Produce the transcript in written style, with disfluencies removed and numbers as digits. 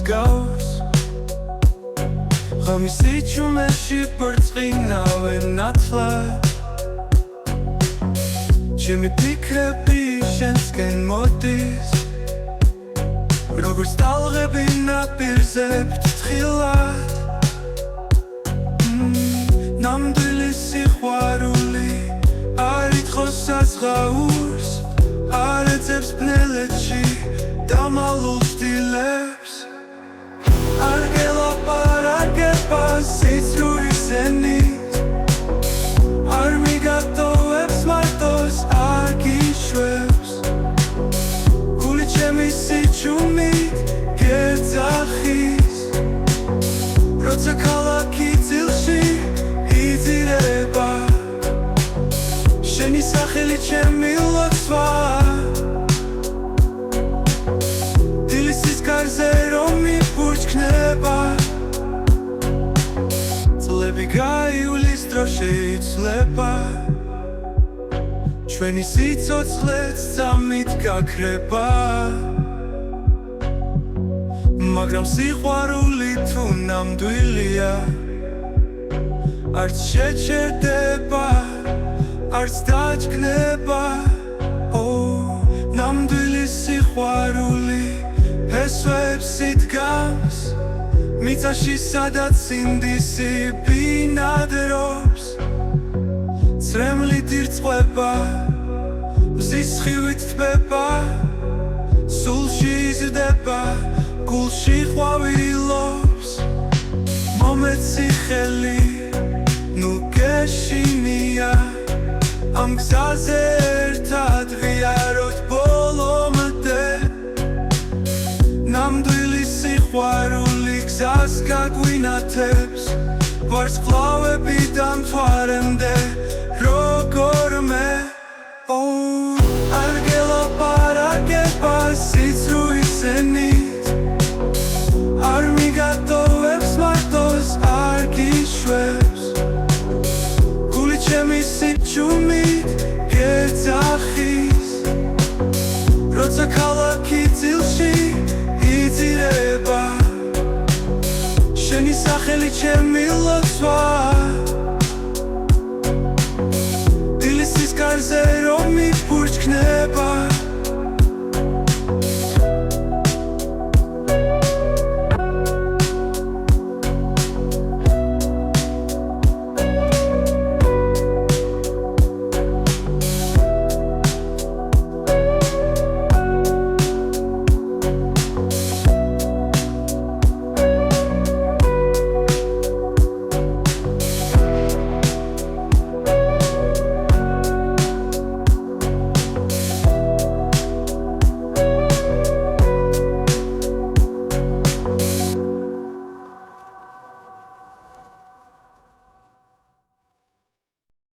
მსგავს ღამის სიჩუმეში ბრწყინავე ნათლად ჩემი ფიქრები შენსკენ მოდის როგორც ტალღები ნაპირზე ფრთხილად ნამდვილი სიყვარული არ ითხოვს საზღაურს არ ეძებს ბნელეთში დამალულ სტილებს არ გელაპარაკება სიცრუის ენით არ მიგატოვებს მარტოს არ გიშვებს გული ჩემი სიჩუმით გეძახის როცა ქალაქი ძილში იზირება შენი სახელი ჩემი ლოცვა დილის სისქარზე რომ მიფურჩქნება წლები გაივლის დრო შეიცვლება ჩვენი სიცოცხლეც წამით გაქრება მაგრამ სიყვარული თუ ნამდვილია არც შეჩერდება არც დაჯგნება ნამდვილი სიყვარული ფესვებს იდგამს მიწაში სადაც სინდისი ბინადრობს წრემლით ირწყვება მზის სხივით თბება სულში იზრდება გულში ყვავილობს მომეცი ხელი ნუ გეშინია ამ გზაზე ერთად ვიაროთ ბოლომდე ნამდვილი სიყვარული გზას გაგვინათებს ვარსკვლავები დამთვარემდე როგორ მე არ გელაპარაკება სიცრუის ენით არ მიგატოვებს მარტოს არ გიშვებს გული ჩემი სიჩუმით გეძახის როცა ქალაქი ძილში იზირება შენი სახელი ჩემი ლოცვა